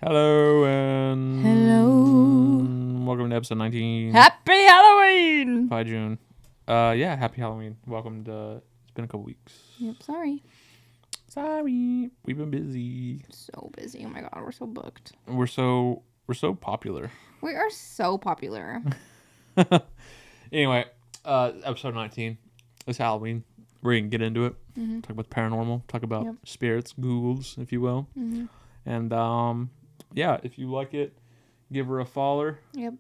Hello and Hello. welcome to episode 19. Happy Halloween! Bye, June. Happy Halloween. Welcome to. It's been a couple weeks. Yep, sorry. Sorry, we've been busy. So busy. Oh my god, we're so booked. We're so popular. We are so popular. Anyway, episode 19. It's Halloween. We're gonna get into it. Mm-hmm. Talk about the paranormal. Talk about spirits, ghouls, if you will. Mm-hmm. And if you like it, give her a follow. Yep.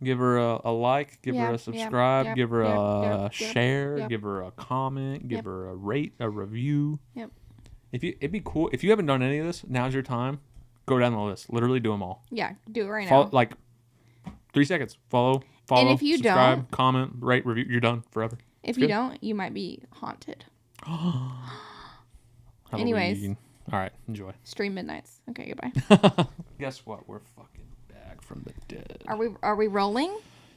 Give her a like, give her a subscribe, give her a share, give her a comment, give her a rate, a review. Yep. It'd be cool if you haven't done any of this. Now's your time. Go down the list. Literally do them all. Yeah, do it right Follow, now. like 3 seconds. Follow. And if you subscribe, don't, comment, rate, review. You're done forever. If you don't, you might be haunted. Anyways. All right. Enjoy. Stream midnights. Okay, goodbye. Guess what? We're fucking back from the dead. Are we rolling?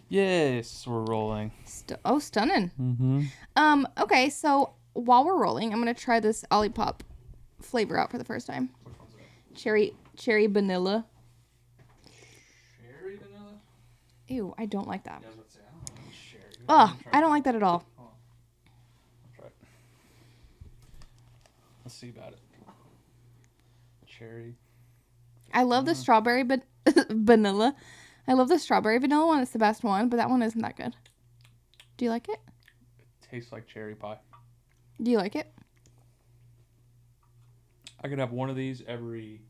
Yes, we're rolling. Stunning. Mm-hmm. Okay, so while we're rolling, I'm gonna try this Olipop flavor out for the first time. Which one's that? Cherry vanilla. Cherry vanilla? Ew, I don't like that. Yeah, I was about to say, I don't know what's cherry. Ugh, I don't like that at all. I'll try it. Let's see about it. Cherry. I love the strawberry vanilla. I love the strawberry vanilla one. It's the best one, but that one isn't that good. Do you like it? It tastes like cherry pie. Do you like it? I could have one of these every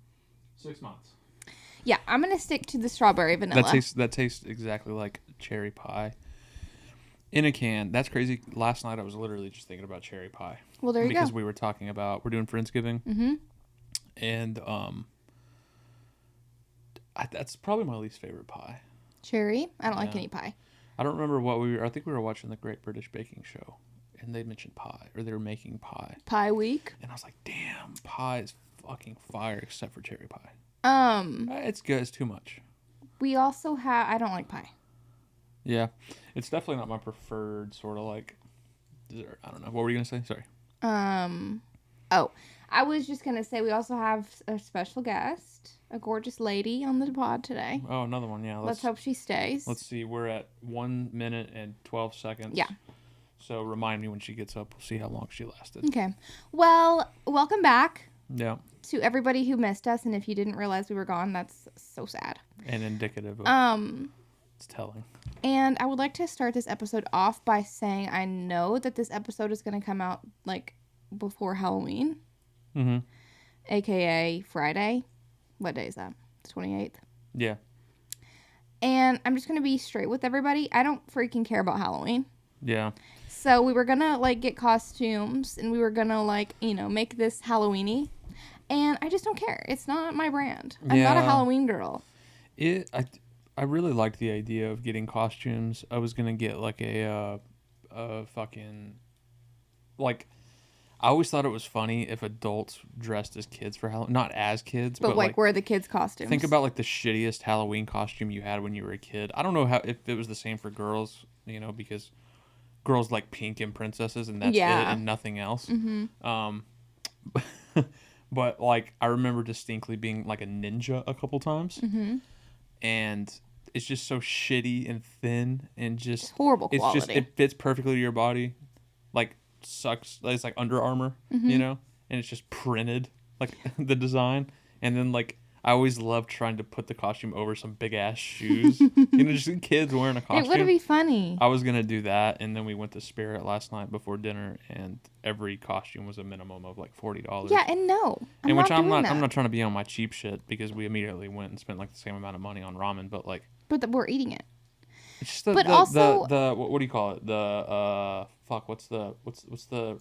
6 months. Yeah, I'm gonna stick to the strawberry vanilla. That tastes exactly like cherry pie. In a can. That's crazy. Last night I was literally just thinking about cherry pie. Well, there you Because go. we were talking about, we're doing Friendsgiving. Mm-hmm. And that's probably my least favorite pie. Cherry? I don't like Yeah. any pie. I don't remember what we were. I think we were watching the Great British Baking Show, and they mentioned pie, or they were making pie, Pie week? and I was like, "Damn, pie is fucking fire, except for cherry pie. It's good. It's too much." We also have. I don't like pie. Yeah, it's definitely not my preferred sort of like dessert. I don't know. What were you gonna say? Sorry. Oh, I was just gonna say we also have a special guest, a gorgeous lady on the pod today. Oh, another one. Yeah. Let's hope she stays. Let's see. We're at 1 minute and 12 seconds. Yeah. So remind me when she gets up. We'll see how long she lasted. Okay. Well, welcome back Yeah. to everybody who missed us, and if you didn't realize we were gone, that's so sad. And indicative of. It's telling. And I would like to start this episode off by saying I know that this episode is going to come out like before Halloween, Mm-hmm. aka Friday. What day is that? The 28th. Yeah. And I'm just going to be straight with everybody. I don't freaking care about Halloween. Yeah. So we were going to like get costumes and we were going to like, make this Halloween-y. And I just don't care. It's not my brand. I'm not a Halloween girl. I really liked the idea of getting costumes. I was gonna get like a fucking like. I always thought it was funny if adults dressed as kids for Halloween. Not as kids, But like where are the kids' costumes? Think about like the shittiest Halloween costume you had when you were a kid. I don't know if it was the same for girls, because girls like pink and princesses, and that's it and nothing else. Mm-hmm. But like I remember distinctly being like a ninja a couple times, and it's just so shitty and thin and just It's horrible quality. It's just it fits perfectly to your body, like sucks. It's like Under Armour, and it's just printed like the design, and then like. I always loved trying to put the costume over some big ass shoes. Just kids wearing a costume. It would be funny. I was gonna do that, and then we went to Spirit last night before dinner, and every costume was a minimum of like $40. Yeah, and no, I'm not trying to be on my cheap shit because we immediately went and spent like the same amount of money on ramen, but like. But we're eating it. It's just what do you call it? What's the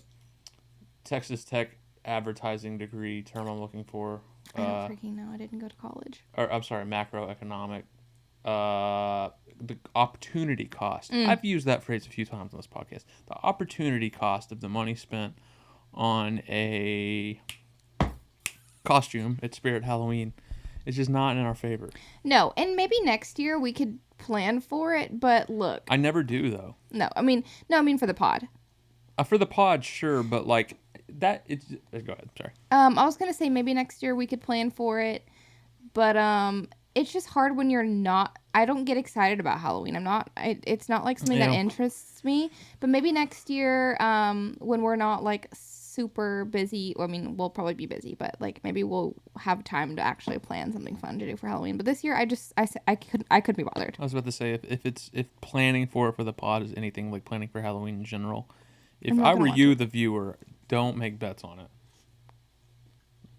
Texas Tech advertising degree term I'm looking for? I don't freaking know. I didn't go to college. Or I'm sorry, macroeconomic. The opportunity cost. I've used that phrase a few times on this podcast. The opportunity cost of the money spent on a costume at Spirit Halloween is just not in our favor. No, and maybe next year we could plan for it, but look. I never do, though. No, I mean for the pod. For the pod, sure, but like that, it's... Go ahead, sorry. I was going to say maybe next year we could plan for it, But it's just hard when you're not. I don't get excited about Halloween. It's not like something that interests me. But maybe next year, when we're not like super busy. I mean, we'll probably be busy, but like maybe we'll have time to actually plan something fun to do for Halloween. But this year, I couldn't be bothered. I was about to say if planning for the pod is anything like planning for Halloween in general, if I were you, the viewer, don't make bets on it.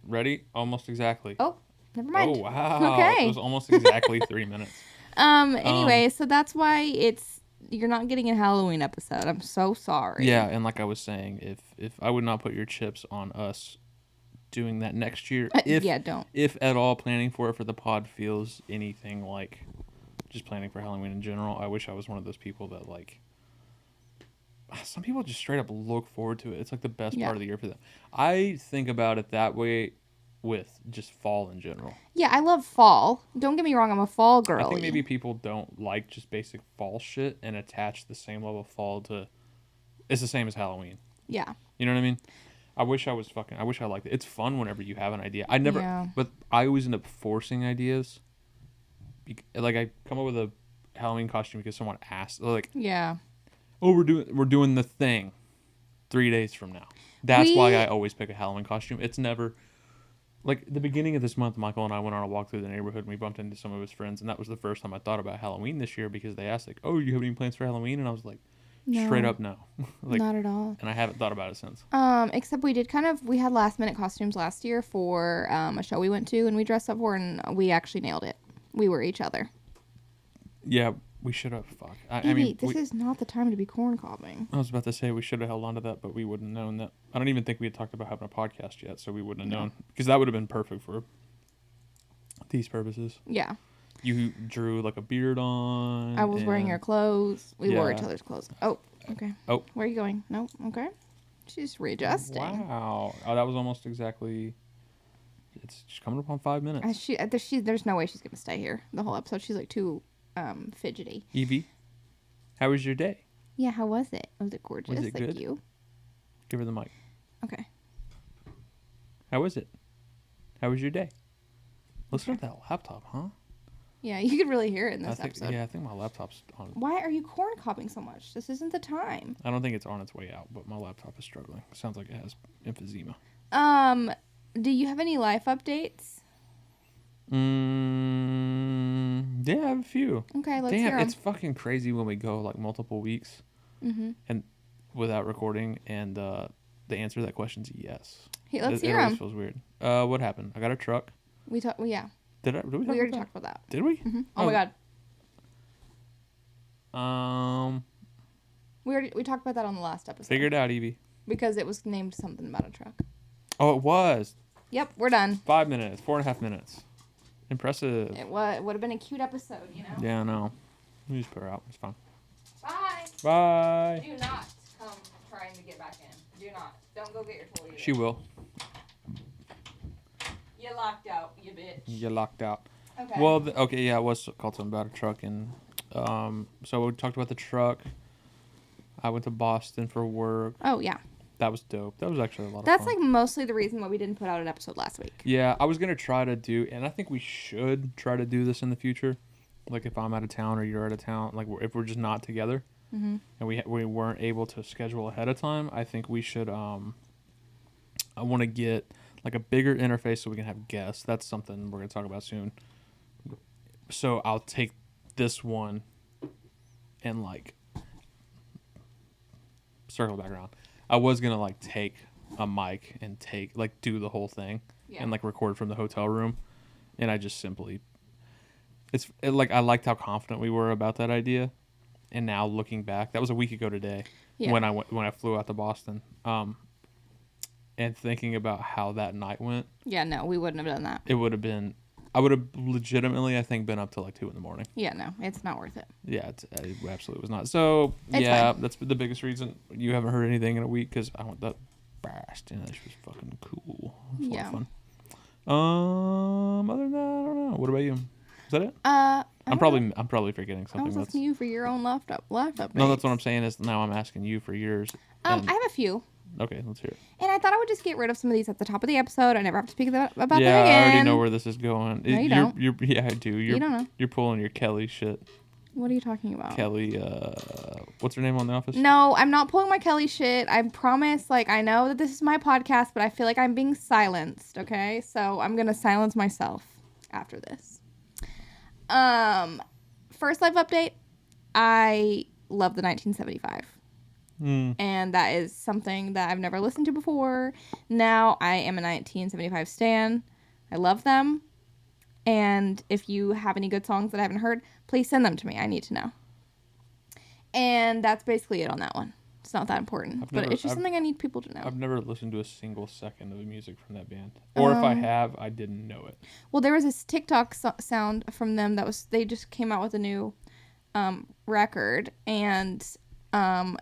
Ready? Almost exactly. Oh, never mind. Oh wow! Okay. It was almost exactly 3 minutes. Anyway, so that's why you're not getting a Halloween episode. I'm so sorry. Yeah, and like I was saying, if I would not put your chips on us doing that next year, don't. If at all planning for the pod feels anything like just planning for Halloween in general, I wish I was one of those people that like. Some people just straight up look forward to it. It's like the best part of the year for them. I think about it that way with just fall in general. Yeah, I love fall. Don't get me wrong, I'm a fall girl. I think maybe people don't like just basic fall shit and attach the same level of fall to... It's the same as Halloween. Yeah. You know what I mean? I wish I liked it. It's fun whenever you have an idea. But I always end up forcing ideas. Like I come up with a Halloween costume because someone asked. Like, yeah. Oh, we're doing the thing 3 days from now. That's why I always pick a Halloween costume. It's never like the beginning of this month. Michael and I went on a walk through the neighborhood and we bumped into some of his friends, and that was the first time I thought about Halloween this year because they asked like, "Oh, you have any plans for Halloween?" And I was like, straight up no. Like, not at all. And I haven't thought about it since. Except we had last minute costumes last year for a show we went to and we dressed up for, and we actually nailed it. We were each other. Yeah. We should have. Fuck. I mean, this is not the time to be corn cobbing. I was about to say we should have held on to that, but we wouldn't have known that. I don't even think we had talked about having a podcast yet, so we wouldn't have known. Because that would have been perfect for these purposes. Yeah. You drew like a beard on. I was wearing your clothes. We wore each other's clothes. Oh, okay. Oh. Where are you going? No, okay. She's readjusting. Wow. Oh, that was almost exactly... It's just coming up on 5 minutes. There's no way she's going to stay here the whole episode. She's like too... fidgety. Evie, how was your day? Yeah, how was it? Was it gorgeous? Was it good? You? Give her the mic. Okay. How was it? How was your day? Listen to that laptop, huh? Yeah, you could really hear it in this episode. Yeah, I think my laptop's on. Why are you corn cobbing so much? This isn't the time. I don't think it's on its way out, but my laptop is struggling. It sounds like it has emphysema. Do you have any life updates? Yeah, I have a few. Okay, let's hear 'em. It's fucking crazy when we go like multiple weeks and without recording, and the answer to that question is yes. Hey, let's hear them. It always feels weird. What happened? I got a truck. Yeah. Did we already talked about that. Did we? Mm-hmm. Oh my god. We talked about that on the last episode. Figure it out, Evie. Because it was named something about a truck. Oh, it was. Yep, we're done. 5 minutes, 4.5 minutes. Impressive. It would have been a cute episode, you know? Yeah, I know. We just put her out. It's fine. Bye. Bye. Do not come trying to get back in. Do not. Don't go get your tool either. She will. You locked out, you bitch. You locked out. Okay. Well, yeah, I was called something about a truck, and so we talked about the truck. I went to Boston for work. Oh, yeah. That was dope. That was actually a lot of fun. That's like mostly the reason why we didn't put out an episode last week. Yeah, I was going to try to do, and I think we should try to do this in the future. Like if I'm out of town or you're out of town, like if we're just not together and we weren't able to schedule ahead of time, I think we should, I want to get like a bigger interface so we can have guests. That's something we're going to talk about soon. So I'll take this one and like circle back around. I was gonna like take a mic and do the whole thing and like record from the hotel room, and I just simply like I liked how confident we were about that idea, and now looking back, that was a week ago today when I flew out to Boston, and thinking about how that night went. Yeah, no, we wouldn't have done that. It would have been. I would have legitimately, I think, been up till like 2 a.m. Yeah, no, it's not worth it. Yeah, it absolutely was not. So, it's fine. That's the biggest reason you haven't heard anything in a week, because I went that fast, and that was fucking cool. It was a lot of fun. Other than that, I don't know. What about you? Is that it? I'm probably forgetting something. I was asking you for your own laptop. No, that's what I'm saying is now I'm asking you for yours. I have a few. Okay, let's hear it. And I thought I would just get rid of some of these at the top of the episode. I never have to speak about them again. Yeah, I already know where this is going. No, you don't. Yeah, I do. You don't know. You're pulling your Kelly shit. What are you talking about? Kelly, what's her name on The Office? No, I'm not pulling my Kelly shit. I promise. Like, I know that this is my podcast, but I feel like I'm being silenced, okay? So I'm going to silence myself after this. First live update. I love the 1975. And that is something that I've never listened to before. Now I am a 1975 stan. I love them. And if you have any good songs that I haven't heard, please send them to me. I need to know. And that's basically it on that one. It's not that important. It's just something I need people to know. I've never listened to a single second of the music from that band. Or if I have, I didn't know it. Well, there was this TikTok sound from them they just came out with a new record. And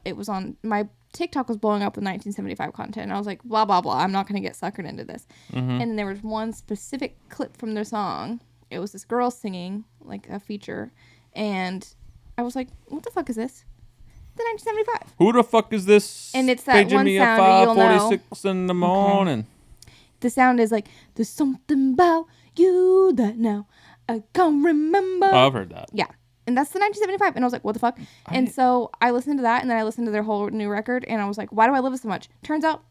it was on, my TikTok was blowing up with 1975 content. And I was like, blah, blah, blah. I'm not going to get suckered into this. And then there was one specific clip from their song. It was this girl singing, like a feature. And I was like, what the fuck is this? The 1975. Who the fuck is this? And it's that one me sound at you'll know. 5:46 in the morning. Okay. The sound is like, there's something about you that now I can't remember. Oh, I've heard that. Yeah. And that's the 1975. And I was like, what the fuck? And so I listened to that, and then I listened to their whole new record, and I was like, why do I love this so much? Turns out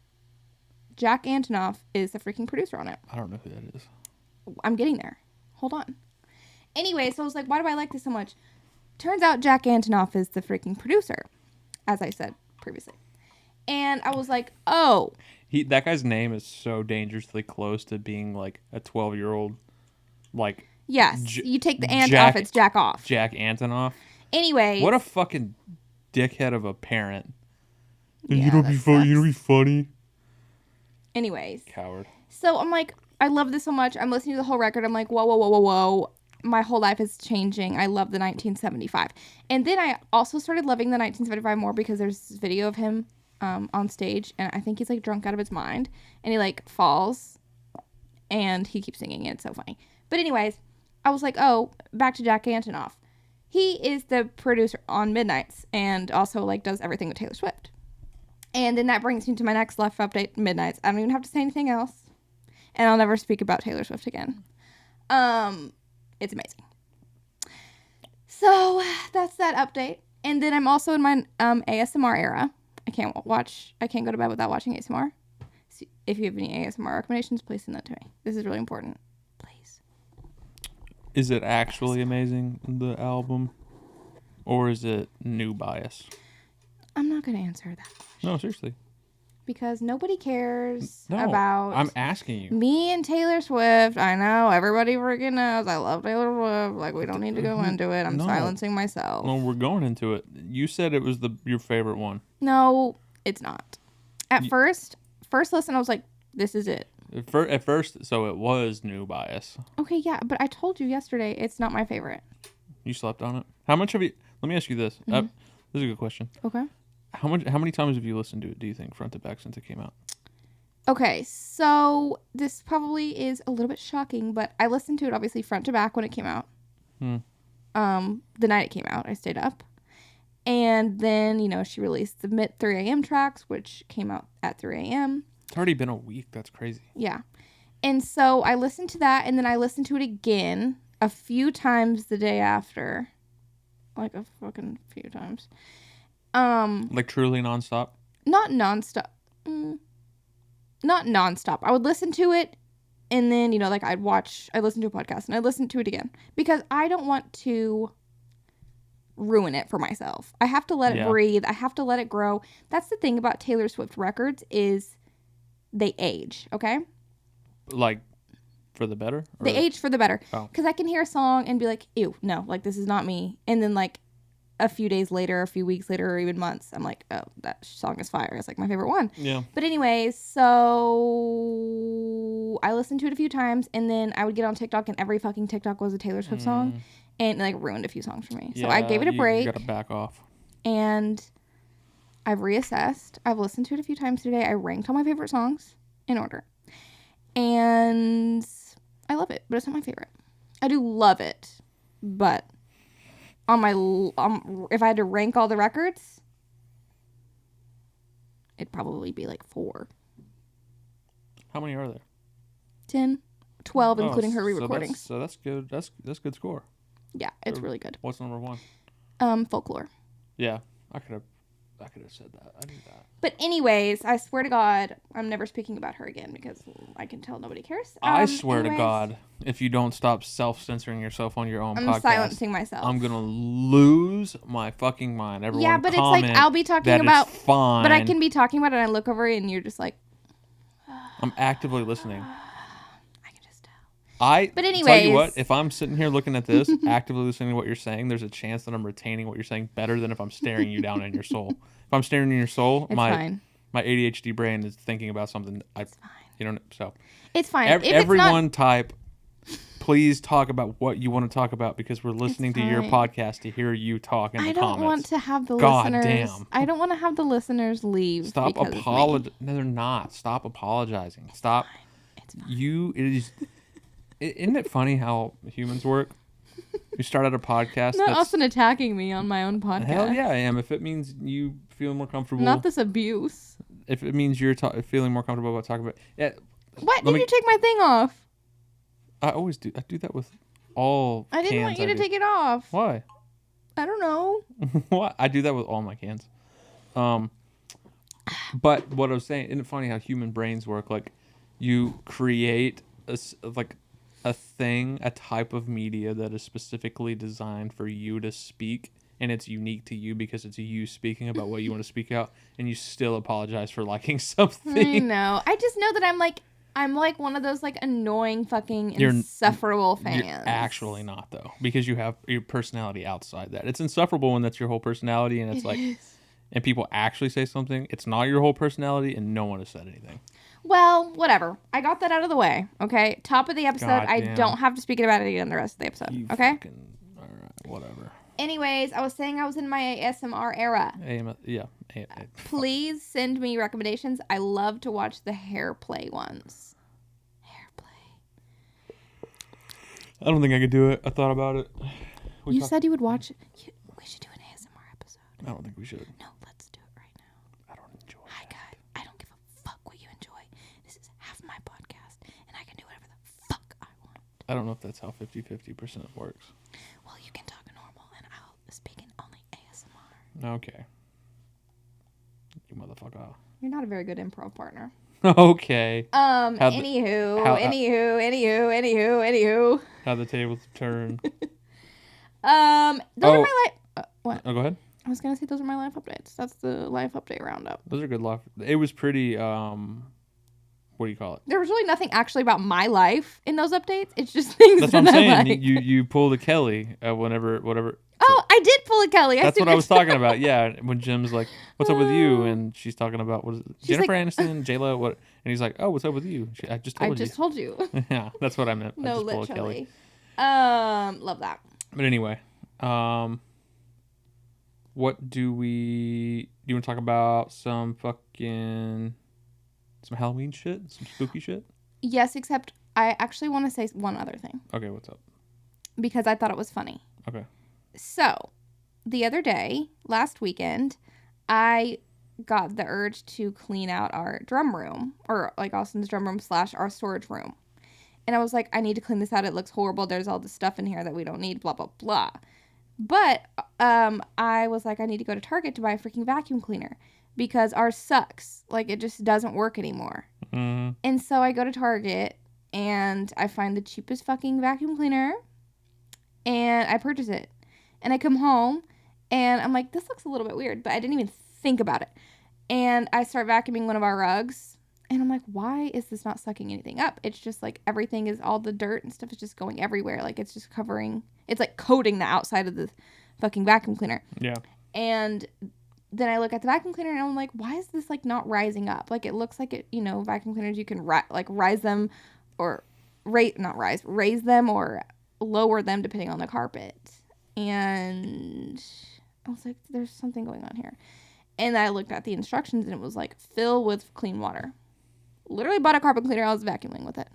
Jack Antonoff is the freaking producer on it. I don't know who that is. I'm getting there. Hold on. Anyway, so I was like, why do I like this so much? Turns out Jack Antonoff is the freaking producer, as I said previously. And I was like, oh. That guy's name is so dangerously close to being like a 12-year-old, like... Yes, you take the "and" off, it's Jack off. Jack Antonoff. Anyway. What a fucking dickhead of a parent. Yeah, you don't be funny. Anyways. Coward. So I'm like, I love this so much. I'm listening to the whole record. I'm like, whoa, whoa, whoa, whoa, whoa. My whole life is changing. I love the 1975. And then I also started loving the 1975 more because there's this video of him on stage. And I think he's like drunk out of his mind. And he like falls. And he keeps singing. And it's so funny. But anyways, I was like, oh, back to Jack Antonoff. He is the producer on Midnights and also like does everything with Taylor Swift. And then that brings me to my next left update, Midnights. I don't even have to say anything else. And I'll never speak about Taylor Swift again. It's amazing. So that's that update. And then I'm also in my ASMR era. I can't go to bed without watching ASMR. So if you have any ASMR recommendations, please send that to me. This is really important. Is it actually amazing, the album? Or is it new bias? I'm not going to answer that question. No, seriously. Because nobody cares about... I'm asking you. Me and Taylor Swift. I know. Everybody freaking knows. I love Taylor Swift. Like, we don't need to go into it. I'm silencing myself. No, we're going into it. You said it was your favorite one. No, it's not. At first listen, I was like, this is it. At first, so it was new bias. Okay, yeah, but I told you yesterday it's not my favorite. You slept on it? How much have you... Let me ask you this. Mm-hmm. This is a good question. Okay. How many times have you listened to it, do you think, front to back since it came out? Okay, so this probably is a little bit shocking, but I listened to it obviously front to back when it came out. The night it came out, I stayed up. And then, she released the 3 a.m. tracks, which came out at 3 a.m. It's already been a week. That's crazy. Yeah. And so I listened to that, and then I listened to it again a few times the day after. Like a fucking few times. Like truly nonstop? Not nonstop. Not nonstop. I would listen to it, and then, I'd listen to a podcast, and I'd listen to it again. Because I don't want to ruin it for myself. I have to let it breathe. I have to let it grow. That's the thing about Taylor Swift records is... they age, okay? Like, for the better? They age for the better. Oh. Because I can hear a song and be like, ew, no, like, this is not me. And then, like, a few days later, a few weeks later, or even months, I'm like, oh, that song is fire. It's, like, my favorite one. Yeah. But anyways, so I listened to it a few times, and then I would get on TikTok, and every fucking TikTok was a Taylor Swift song. And, like, ruined a few songs for me. So I gave it a break. You gotta back off. And... I've reassessed. I've listened to it a few times today. I ranked all my favorite songs in order. And I love it, but it's not my favorite. I do love it, but on my if I had to rank all the records, it'd probably be like 4. How many are there? 10, 12, including her re-recordings. So that's good. That's good score. Yeah, it's really good. What's number 1? Folklore. Yeah, I could have said that. I knew that. But anyways, I swear to God, I'm never speaking about her again because I can tell nobody cares. I swear to God, if you don't stop self-censoring yourself on your own podcast, I'm silencing myself. I'm gonna lose my fucking mind. Everyone, yeah, but it's like I'll be talking about, it's fine. But I can be talking about it, and I look over and you're just like, I'm actively listening. I can just tell. But anyways, tell you what, if I'm sitting here looking at this, actively listening to what you're saying, there's a chance that I'm retaining what you're saying better than if I'm staring you down in your soul. If I'm staring in your soul, my ADHD brain is thinking about something. It's fine. You know, so it's fine. Everyone type. Please talk about what you want to talk about because we're listening to your podcast to hear you talk in the comments. I don't want to have the listeners. Damn. I don't want to have the listeners leave. Stop apologizing. No, they're not. Stop apologizing. Stop. It's fine. Isn't it funny how humans work? You start out a podcast. Not Austin attacking me on my own podcast. Hell yeah, I am. If it means you feel more comfortable. Not this abuse. If it means you're feeling more comfortable about talking about. Yeah. What? Did you take my thing off? I always do. I do that with all I didn't want you to take it off. Why? I don't know. What? I do that with all my cans. But what I was saying, isn't it funny how human brains work? Like, you create a thing, a type of media that is specifically designed for you to speak, and it's unique to you because it's you speaking about what you want to speak out, and you still apologize for liking something. I know. I just know that I'm like one of those like annoying fucking insufferable fans. You're actually not though, because you have your personality outside that. It's insufferable when that's your whole personality, and and people actually say something. It's not your whole personality, and no one has said anything. Well, whatever. I got that out of the way. Okay, top of the episode. I don't have to speak about it again the rest of the episode. Okay. All right, whatever. Anyways, I was saying I was in my ASMR era. Yeah. Please send me recommendations. I love to watch the hair play ones. Hair play. I don't think I could do it. I thought about it. You said you would watch it. We should do an ASMR episode. I don't think we should. No, let's do it right now. I don't enjoy it. Hi, guys. I don't give a fuck what you enjoy. This is half my podcast, and I can do whatever the fuck I want. I don't know if that's how 50% works. Well, you can talk normal, and I'll speak in only ASMR. Okay. You motherfucker. You're not a very good improv partner. Okay. Anywho. How the tables turn. Those are my life. What? Oh, go ahead. I was gonna say those are my life updates. That's the life update roundup. Those are good life. It was pretty. What do you call it? There was really nothing actually about my life in those updates. It's just things. That's what I'm saying. You pulled a Kelly whatever. Oh, I did pull a Kelly. That's what I was talking about. Yeah, when Jim's like, "What's up with you?" and she's talking about what is it? Jennifer Aniston, J-Lo, what? And he's like, "Oh, what's up with you?" I just told you. Yeah, that's what I meant. No, literally. Love that. But anyway, what do you want to talk about? Some Halloween shit, some spooky shit. Yes, except I actually want to say one other thing. Okay, what's up? Because I thought it was funny. Okay. So, the other day, last weekend, I got the urge to clean out our drum room, or like Austin's drum room / our storage room. And I was like, I need to clean this out. It looks horrible. There's all this stuff in here that we don't need, blah, blah, blah. But I was like, I need to go to Target to buy a freaking vacuum cleaner because ours sucks. Like, it just doesn't work anymore. Mm-hmm. And so I go to Target and I find the cheapest fucking vacuum cleaner and I purchase it. And I come home and I'm like, this looks a little bit weird, but I didn't even think about it. And I start vacuuming one of our rugs and I'm like, why is this not sucking anything up? It's just like everything is, all the dirt and stuff is just going everywhere. Like it's just it's like coating the outside of the fucking vacuum cleaner. Yeah. And then I look at the vacuum cleaner and I'm like, why is this like not rising up? Like it looks like it, vacuum cleaners, you can rise them or raise them or lower them depending on the carpet. And I was like, there's something going on here. And I looked at the instructions and it was like, fill with clean water. Literally bought a carpet cleaner. I was vacuuming with it.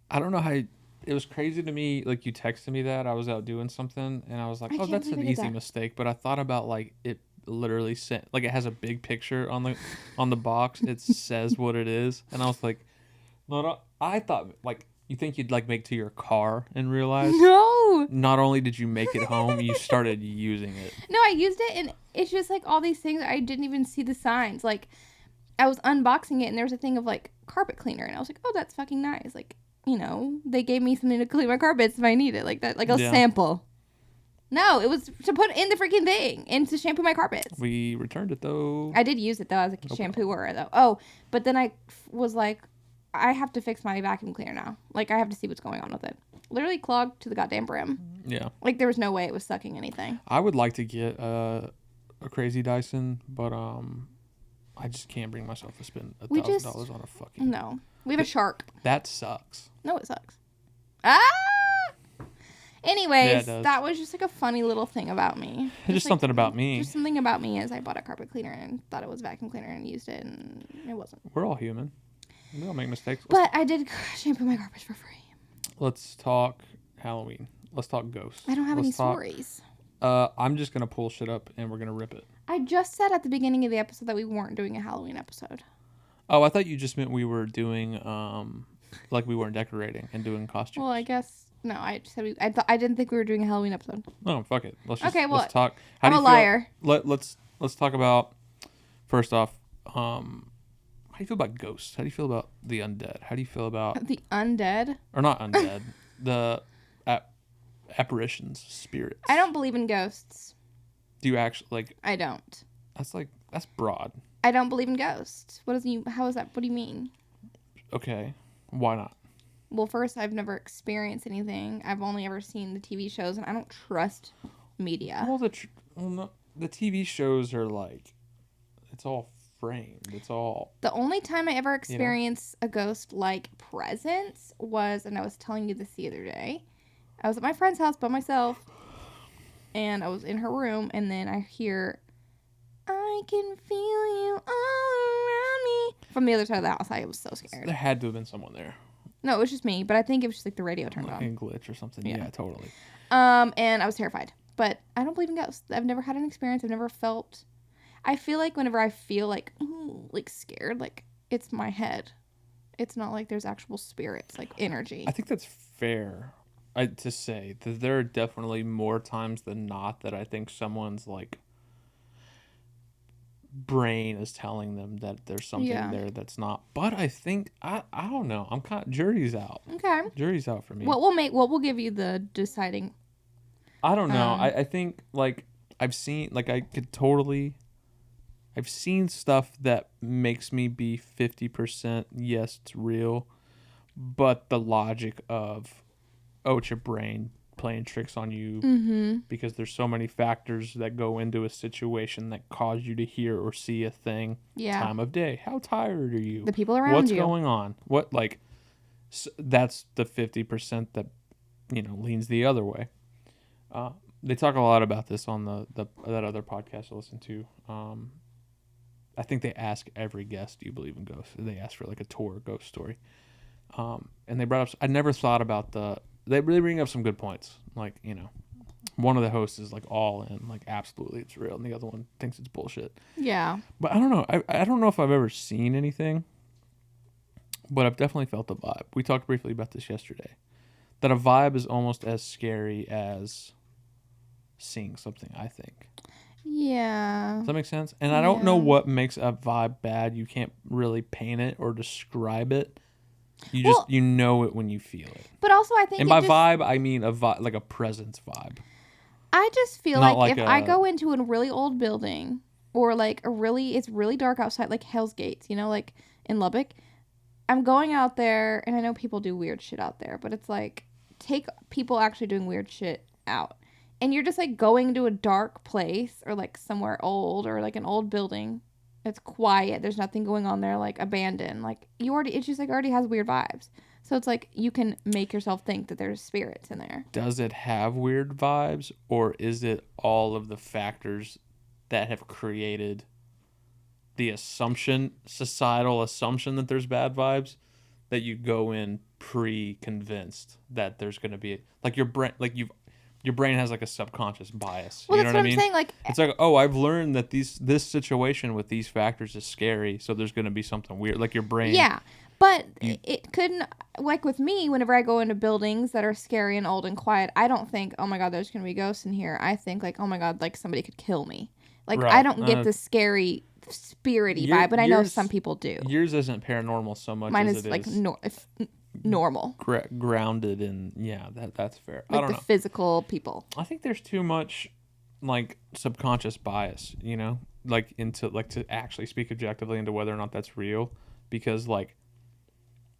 I don't know how it was crazy to me. Like you texted me that I was out doing something and I was like, oh, that's an easy mistake. But I thought about like it literally like it has a big picture on the box. It says what it is, and I was like, no, I thought like you think you'd like make to your car and realize No. not only did you make it home, you started using it. No, I used it, and it's just like all these things I didn't even see the signs. Like I was unboxing it, and there was a thing of like carpet cleaner, and I was like, oh, that's fucking nice. Like, you know, they gave me something to clean my carpets if I need it, like that, like a sample. No, it was to put in the freaking thing and to shampoo my carpets. We returned it though. I did use it though as a shampooer though. Oh, but then I was like, I have to fix my vacuum cleaner now. Like I have to see what's going on with it. Literally clogged to the goddamn brim. Yeah. Like there was no way it was sucking anything. I would like to get a crazy Dyson, but I just can't bring myself to spend $1,000 on a fucking. No, we have a Shark. That sucks. No, it sucks. Ah. Anyways, that was just like a funny little thing about me. Just like, something about me. Just something about me is I bought a carpet cleaner and thought it was a vacuum cleaner and used it and it wasn't. We're all human. We all make mistakes. But I did shampoo my carpets for free. Let's talk Halloween. Let's talk ghosts. I don't have any stories. I'm just going to pull shit up and we're going to rip it. I just said at the beginning of the episode that we weren't doing a Halloween episode. Oh, I thought you just meant we were doing, like we weren't decorating and doing costumes. Well, I guess... No, I just said I didn't think we were doing a Halloween episode. No, fuck it. Let's talk. I'm a liar. Let's talk about, first off, how do you feel about ghosts? How do you feel about the undead? How do you feel about... The undead? Or not undead. The apparitions, spirits. I don't believe in ghosts. Do you actually, like... I don't. That's broad. I don't believe in ghosts. How is that? What do you mean? Okay. Why not? Well, first, I've never experienced anything. I've only ever seen the TV shows, and I don't trust media. Well, the TV shows are like, it's all framed. It's all... The only time I ever experienced a ghost-like presence was, and I was telling you this the other day, I was at my friend's house by myself, and I was in her room, and then I hear, I can feel you all around me. From the other side of the house. I was so scared. There had to have been someone there. No, it was just me, but I think it was just like the radio turned on. Like a glitch or something. Yeah, totally. And I was terrified. But I don't believe in ghosts. I've never had an experience. I've never felt... I feel like whenever I feel like, ooh, like scared, like it's my head. It's not like there's actual spirits, like energy. I think that's fair to say that there are definitely more times than not that I think someone's like brain is telling them that there's something there that's not. But I think I don't know. I'm kind of, jury's out. Okay. Jury's out for me. What we'll give you the deciding. I don't know. I think like I've seen stuff that makes me be 50% yes, it's real, but the logic of, oh, it's your brain playing tricks on you because there's so many factors that go into a situation that cause you to hear or see a thing. Time of day, how tired are you, the people around what's you, going on, what, like, that's the 50% that leans the other way. They talk a lot about this on that other podcast I listen to. I think they ask every guest, do you believe in ghosts? They ask for like a tour ghost story. And they brought up, I never thought about they really bring up some good points. Like, one of the hosts is like all in, like absolutely it's real, and the other one thinks it's bullshit. Yeah. But I don't know. I don't know if I've ever seen anything, but I've definitely felt the vibe. We talked briefly about this yesterday. That a vibe is almost as scary as seeing something, I think. Yeah. Does that make sense? And I don't know what makes a vibe bad. You can't really paint it or describe it. You just you know it when you feel it. But also I think, and by vibe I mean a vibe, like a presence vibe. I just feel like if I go into a really old building or like it's really dark outside, like Hell's Gates, like in Lubbock, I'm going out there, and I know people do weird shit out there, but it's like, take people actually doing weird shit out. And you're just like going to a dark place or like somewhere old or like an old building. It's quiet. There's nothing going on there, like abandoned. Like it's just like already has weird vibes. So it's like you can make yourself think that there's spirits in there. Does it have weird vibes, or is it all of the factors that have created the societal assumption that there's bad vibes, that you go in pre-convinced that there's going to be like your brain, like your brain has like a subconscious bias. Well, You know that's what what I I'm mean? saying. Like, It's like, oh, I've learned that this situation with these factors is scary, so there's going to be something weird. Like your brain. yeah, but You, it couldn't. Like with me, whenever I go into buildings that are scary and old and quiet, I don't think, oh my god, there's gonna be ghosts in here. I think like, oh my god, like somebody could kill me. Like I right. don't get the scary spirity Your, vibe, but I know some people do. yours isn't paranormal so much Mine as is it like is normal, grounded in, yeah, that's fair. I like don't the know. physical people. I think there's too much like subconscious bias, you know, like into like to actually speak objectively into whether or not that's real, because like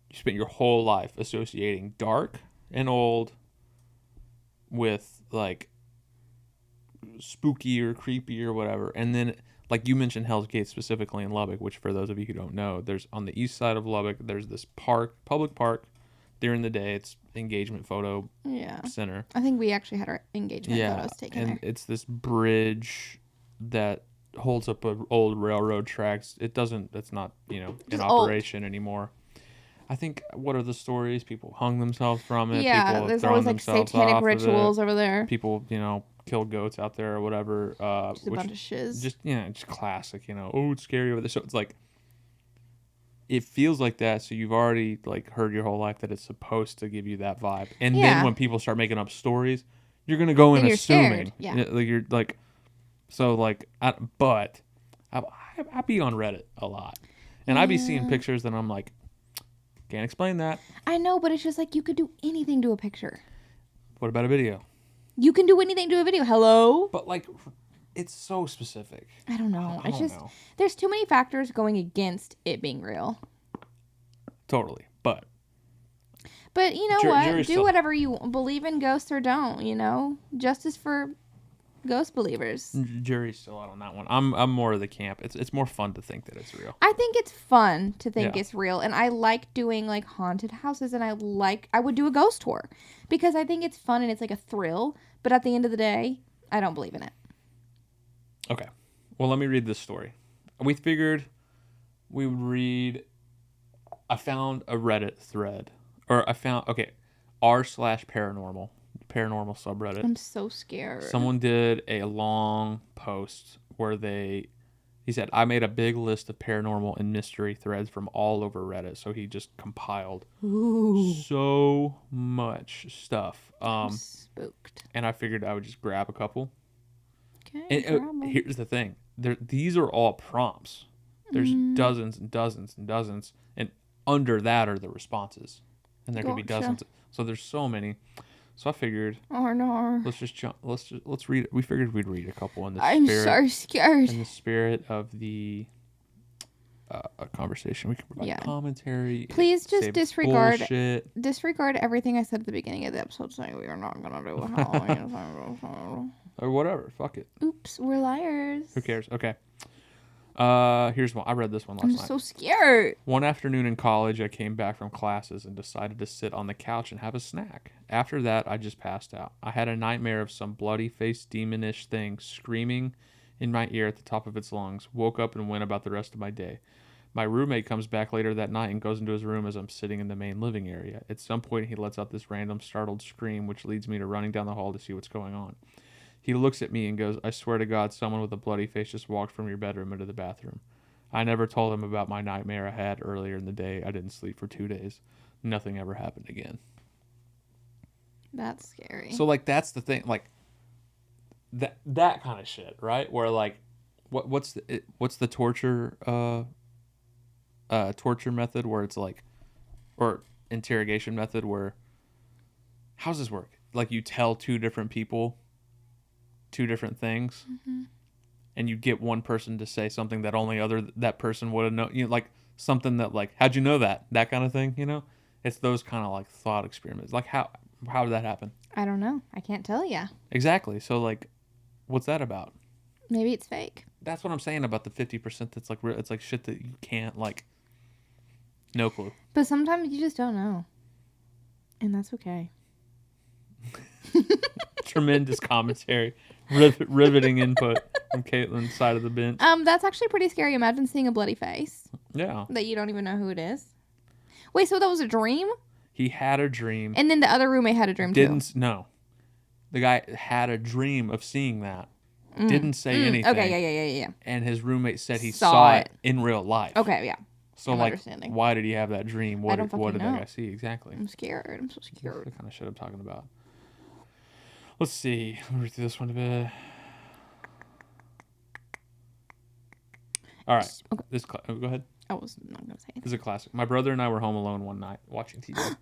you spent your whole life associating dark and old with like spooky or creepy or whatever, and then like you mentioned Hell's Gate specifically in Lubbock, which for those of you who don't know, there's on the east side of Lubbock, there's this public park. During the day, it's engagement photo center. I think we actually had our engagement photos taken and there. it's this bridge that holds up old railroad tracks. It's not in operation anymore. I think, what are the stories? People hung themselves from it. Yeah, People have there's thrown always like themselves satanic off rituals of it. over there. People kill goats out there or whatever. Just a bunch of shiz. Just classic. Oh, it's scary over there. So it's like, it feels like that, so you've already like heard your whole life that it's supposed to give you that vibe, and then when people start making up stories, you're gonna go in assuming, like you're like, so like, I be on Reddit a lot, and I be seeing pictures that I'm like, can't explain that. I know, but it's just like you could do anything to a picture. What about a video? You can do anything to a video. Hello? But like, it's so specific. I don't know. I don't know. There's too many factors going against it being real. Totally. But you know what? Do whatever you believe in, ghosts or don't, Justice for ghost believers. Jury's still out on that one. I'm more of the camp. It's more fun to think that it's real. I think it's fun to think it's real, and I like doing like haunted houses, and I would do a ghost tour because I think it's fun and it's like a thrill, but at the end of the day, I don't believe in it. Okay. Well, let me read this story. We figured we would read. I found a Reddit thread, or r/paranormal subreddit. I'm so scared. Someone did a long post where he said, I made a big list of paranormal and mystery threads from all over Reddit. So he just compiled so much stuff. I'm spooked. And I figured I would just grab a couple. Okay. And here's the thing. These are all prompts. There's dozens and dozens and dozens. And under that are the responses. And there could be dozens. So there's so many. So I figured, let's just jump. Let's read it. We figured we'd read a couple in the I'm spirit. so scared. In the spirit of the conversation, we can provide commentary. Please just disregard everything I said at the beginning of the episode, saying we are not gonna do Halloween or whatever. Fuck it. Oops, we're liars. Who cares? Okay. Here's one. I read this one last night. I'm so scared. One afternoon in college, I came back from classes and decided to sit on the couch and have a snack. After that, I just passed out. I had a nightmare of some bloody-faced demonish thing screaming in my ear at the top of its lungs. Woke up and went about the rest of my day. My roommate comes back later that night and goes into his room as I'm sitting in the main living area. At some point, he lets out this random startled scream, which leads me to running down the hall to see what's going on. He looks at me and goes, I swear to God, someone with a bloody face just walked from your bedroom into the bathroom. I never told him about my nightmare I had earlier in the day. I didn't sleep for 2 days. Nothing ever happened again. That's scary. So, like, that's the thing. Like, that kind of shit, right? Where, like, what's the torture torture method where it's like, or interrogation method where, how's this work? Like, you tell two different people two different things, and you get one person to say something that only that person would have known, like something that, like, how'd you know that kind of thing, it's those kind of like thought experiments. Like, how did that happen? I don't know. I can't tell you. Exactly. So, like, what's that about? Maybe it's fake. That's what I'm saying about the 50% that's like real. It's like shit that you can't, like, no clue. But sometimes you just don't know, and that's okay. Tremendous commentary, riveting input from Katelynn's side of the bench. That's actually pretty scary. Imagine seeing a bloody face. Yeah. That you don't even know who it is. Wait, so that was a dream? He had a dream. And then the other roommate had a dream too. No. The guy had a dream of seeing that. Didn't say anything. Okay, yeah. And his roommate said he Saw saw it. it in real life. Okay, yeah. So, I'm like, understanding. why did he have that dream? I don't What fucking did that know. guy see? Exactly. I'm scared. I'm so That's scared. the kind of shit I'm talking about. Let's see. Let me read through this one a bit. All right. Okay. Go ahead. I was not going to say This anything. is a classic. My brother and I were home alone one night watching TV.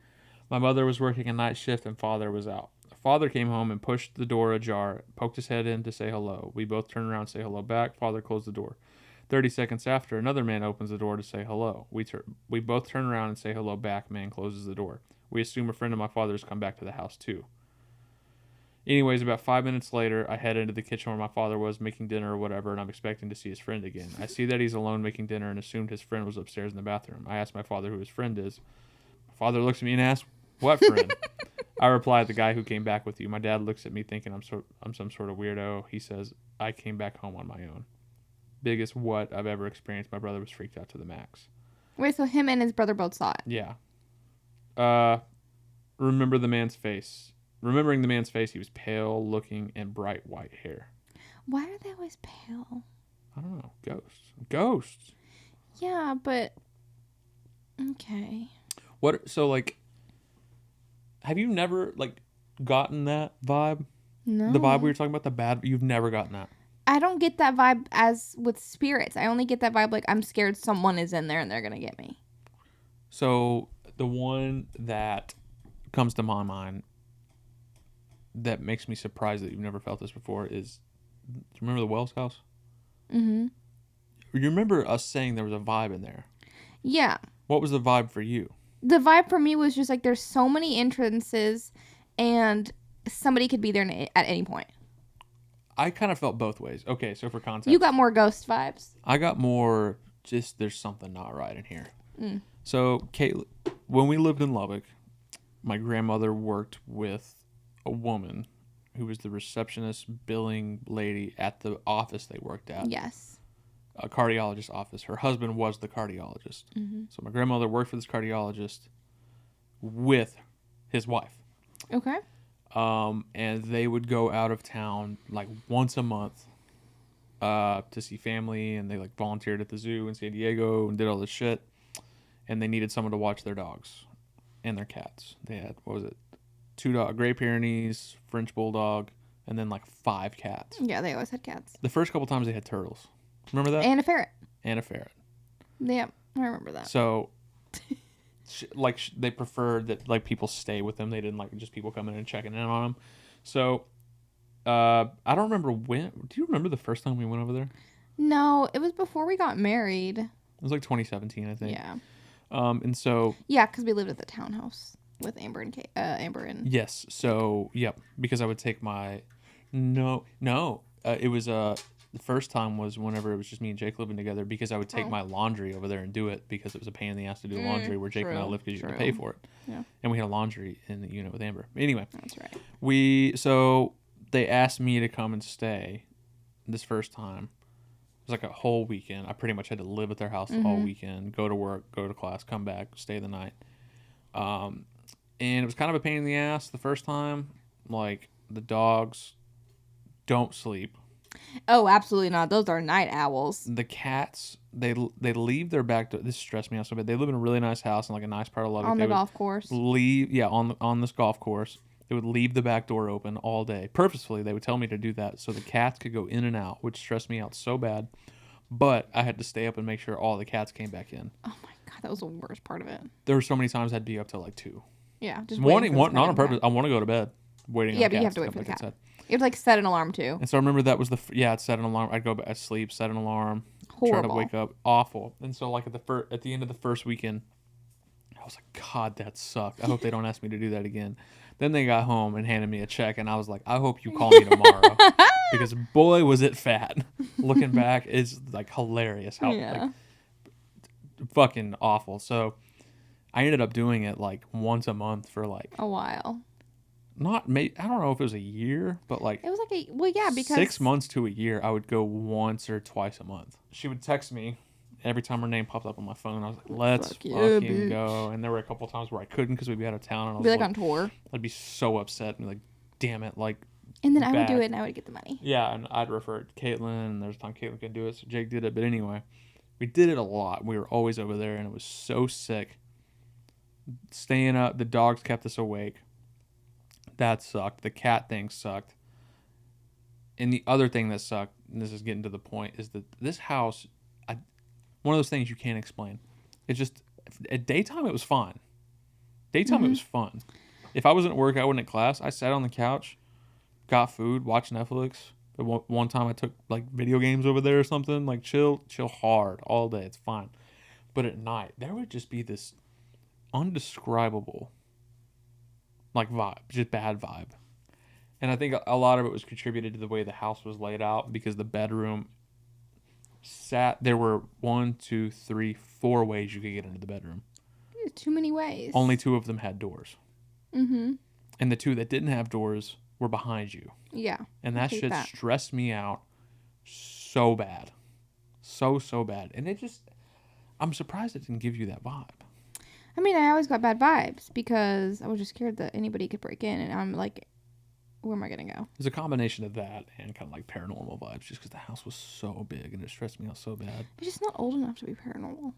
My mother was working a night shift and father was out. Father came home and pushed the door ajar, poked his head in to say hello. We both turned around and say hello back. Father closed the door. 30 seconds after, another man opens the door to say hello. We both turn around and say hello back. Man closes the door. We assume a friend of my father's come back to the house too. Anyways, about 5 minutes later, I head into the kitchen where my father was making dinner or whatever, and I'm expecting to see his friend again. I see that he's alone making dinner and assumed his friend was upstairs in the bathroom. I asked my father who his friend is. My father looks at me and asks, "What friend?" I reply, "The guy who came back with you." My dad looks at me thinking I'm some sort of weirdo. He says, "I came back home on my own." Biggest what I've ever experienced. My brother was freaked out to the max. Wait, so him and his brother both saw it? Yeah. Remember the man's face. Remembering the man's face, he was pale looking and bright white hair. Why are they always pale? I don't know. Ghosts. Yeah, but... Okay. What? So, like, have you never, like, gotten that vibe? No. The vibe we were talking about, the bad... You've never gotten that? I don't get that vibe as with spirits. I only get that vibe like I'm scared someone is in there and they're going to get me. So, the one that comes to my mind that makes me surprised that you've never felt this before is... Do you remember the Wells house? Mm-hmm. You remember us saying there was a vibe in there? Yeah. What was the vibe for you? The vibe for me was just like there's so many entrances and somebody could be there at any point. I kind of felt both ways. Okay, so for context... You got more ghost vibes. I got more just there's something not right in here. Mm. So, when we lived in Lubbock, my grandmother worked with a woman who was the receptionist billing lady at the office they worked at. Yes. A cardiologist office. Her husband was the cardiologist. Mm-hmm. So my grandmother worked for this cardiologist with his wife. Okay. And they would go out of town like once a month to see family, and they like volunteered at the zoo in San Diego and did all this shit. And they needed someone to watch their dogs and their cats. They had, what was it? 2 dogs, Great Pyrenees, French Bulldog, and then like 5 cats. Yeah, they always had cats. The first couple times they had turtles. Remember that? And a ferret. And a ferret. Yeah, I remember that. So, they preferred that like people stay with them. They didn't like just people coming in and checking in on them. So, I don't remember when. Do you remember the first time we went over there? No, it was before we got married. It was like 2017, I think. Yeah. And so. Yeah, because we lived at the townhouse with Amber and Amber and. Yes. So, yep. Because I would take my. No. It was the first time was whenever it was just me and Jake living together, because I would take my laundry over there and do it because it was a pain in the ass to do laundry where Jake and I lived because you had to pay for it. Yeah. And we had a laundry in the unit with Amber. Anyway. That's right. So they asked me to come and stay this first time. It was like a whole weekend. I pretty much had to live at their house all weekend, go to work, go to class, come back, stay the night. And it was kind of a pain in the ass the first time. Like, the dogs don't sleep. Oh, absolutely not. Those are night owls. The cats, they leave their back door. This stressed me out so bad. They live in a really nice house in like a nice part of Lubbock. On the golf course. On this golf course. They would leave the back door open all day. Purposefully, they would tell me to do that so the cats could go in and out, which stressed me out so bad. But I had to stay up and make sure all the cats came back in. Oh my God, that was the worst part of it. There were so many times I'd be up till like 2. Yeah, just Not on purpose. I want to go to bed. Waiting on yeah, the but you have cats to wait for come the back cat. inside. You have to like set an alarm too. And so I remember that was I'd set an alarm. I'd go to sleep, set an alarm, Horrible. try to wake up. Awful. And so like at the end of the first weekend, I was like, God, that sucked. I hope they don't ask me to do that again. Then they got home and handed me a check, and I was like, I hope you call me tomorrow. Because boy, was it fat. Looking back, it's like hilarious how like fucking awful. So I ended up doing it like once a month for like a while. I don't know if it was a year, but like it was like because 6 months to a year, I would go once or twice a month. She would text me every time her name popped up on my phone. I was like, let's fucking go. And there were a couple times where I couldn't because we'd be out of town. And I was like on tour. I'd be so upset and like, damn it, like And then I would bad. do it and I would get the money. Yeah, and I'd refer it to Katelynn, and there's a time Katelynn couldn't do it, so Jake did it. But anyway, we did it a lot. We were always over there, and it was so sick. Staying up, the dogs kept us awake. That sucked. The cat thing sucked. And the other thing that sucked, and this is getting to the point, is that this house, one of those things you can't explain. It's just, at daytime, it was fine. Daytime, it was fun. If I wasn't at work, I wasn't at class, I sat on the couch, got food, watched Netflix. One time I took like video games over there or something, like chill hard all day. It's fine. But at night, there would just be this undescribable like vibe, just bad vibe. And I think a lot of it was contributed to the way the house was laid out because the bedroom there were 1, 2, 3, 4 ways you could get into the bedroom. Too many ways. Only 2 of them had doors. Mm-hmm. And the 2 that didn't have doors were behind you. Yeah. And that shit stressed me out so bad. So bad. And I'm surprised it didn't give you that vibe. I mean, I always got bad vibes because I was just scared that anybody could break in. And I'm like, where am I going to go? There's a combination of that and kind of like paranormal vibes just because the house was so big and it stressed me out so bad. It's just not old enough to be paranormal.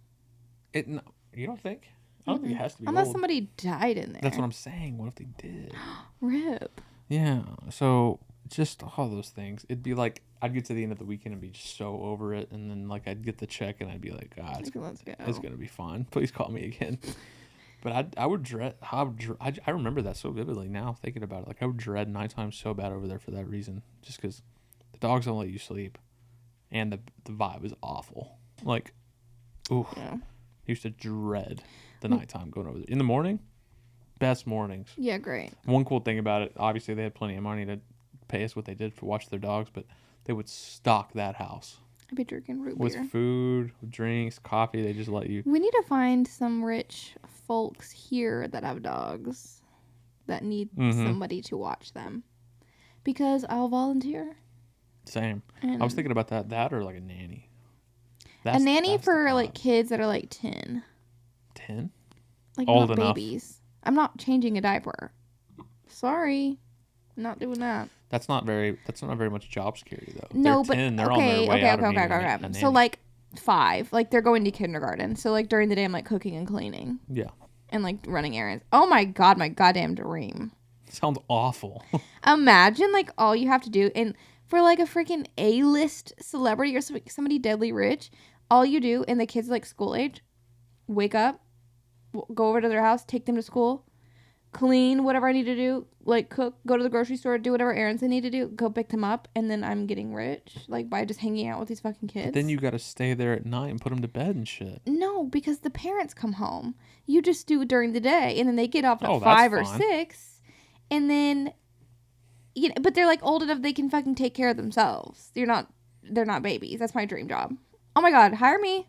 You don't think? I don't think it has to be unless old. Somebody died in there. That's what I'm saying. What if they did? Rip. Yeah. So just all those things. It'd be like I'd get to the end of the weekend and be just so over it, and then like I'd get the check and I'd be like, God, it's gonna be fine. Please call me again. But I would dread. I remember that so vividly now thinking about it. Like I would dread nighttime so bad over there for that reason, just because the dogs don't let you sleep, and the vibe is awful. Like, ooh, I used to dread the nighttime going over there. In the morning, best mornings. Yeah, great. One cool thing about it, obviously they had plenty of money to pay us what they did for watch their dogs, but they would stock that house. I'd be drinking root with beer. Food, drinks, coffee. They just let you. We need to find some rich folks here that have dogs that need somebody to watch them, because I'll volunteer. Same. I was thinking about that or like a nanny. A nanny for like kids that are like 10. 10? Like old not enough. Babies. I'm not changing a diaper. Sorry. I'm not doing that. That's not very much job security though. No, they're 10, they're on their way out of needing a nanny. So like 5, like they're going to kindergarten. So like during the day I'm like cooking and cleaning. Yeah. And like running errands. Oh my God, my goddamn dream. Sounds awful. Imagine like all you have to do, and for like a freaking A-list celebrity or somebody deadly rich, all you do, and the kids like school age, wake up, go over to their house, take them to school, clean whatever I need to do, like cook, go to the grocery store, do whatever errands I need to do, go pick them up, and then I'm getting rich, like by just hanging out with these fucking kids. But then you got to stay there at night and put them to bed and shit. No, because the parents come home. You just do it during the day, and then they get off at 5 or 6, and then, but they're like old enough they can fucking take care of themselves. They're not babies. That's my dream job. Oh my God, hire me.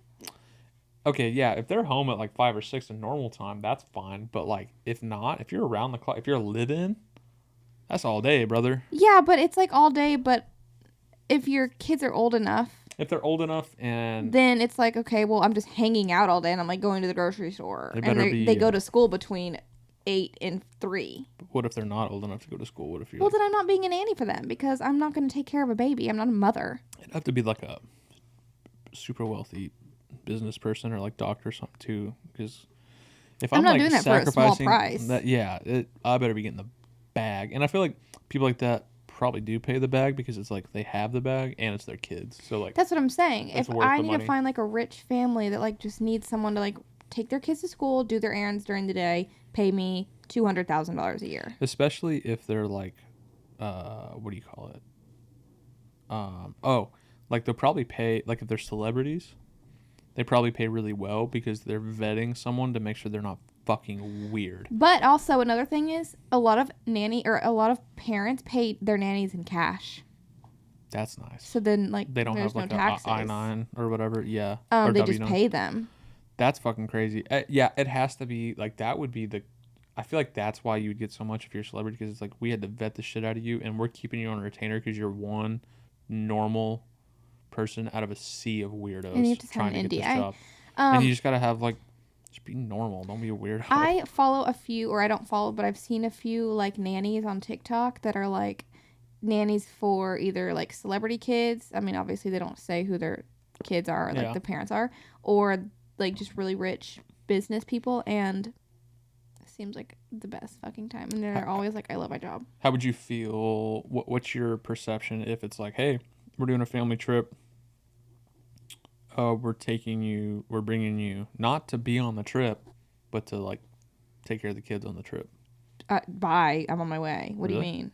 Okay, yeah, if they're home at like 5 or 6 in normal time, that's fine. But like, if not, if you're around the clock, if you're a live-in, that's all day, brother. Yeah, but it's like all day. But if your kids are old enough, if they're old enough, and then it's like, okay, well, I'm just hanging out all day, and I'm like going to the grocery store, and they go to school between 8 and 3. But what if they're not old enough to go to school? What if you're then I'm not being a nanny for them, because I'm not going to take care of a baby. I'm not a mother. It'd have to be like a super wealthy business person or like doctor or something too, because if I'm not like doing that for a small price, I better be getting the bag. And I feel like people like that probably do pay the bag because it's like they have the bag and it's their kids. So like that's what I'm saying. If I need to find like a rich family that like just needs someone to like take their kids to school, do their errands during the day, pay me $200,000 a year. Especially if they're like, what do you call it? Like they'll probably pay, like if they're celebrities, they probably pay really well because they're vetting someone to make sure they're not fucking weird. But also another thing is a lot of parents pay their nannies in cash. That's nice. So then like they don't have like an I-9 or whatever. Yeah. Or they just pay them. That's fucking crazy. Yeah, it has to be like that would be I feel like that's why you would get so much if you're a celebrity, because it's like we had to vet the shit out of you and we're keeping you on a retainer because you're one normal person out of a sea of weirdos trying to get this job. And you just gotta have like, just be normal. Don't be a weirdo. I follow a few, or I don't follow, but I've seen a few like nannies on TikTok that are like nannies for either like celebrity kids. I mean, obviously they don't say who their kids are, like the parents are, or like just really rich business people, and it seems like the best fucking time. And they're always like, I love my job. How would you feel? What's your perception if it's like, hey, we're doing a family trip. We're bringing you not to be on the trip, but to like take care of the kids on the trip. Bye. I'm on my way. What Really? do you mean?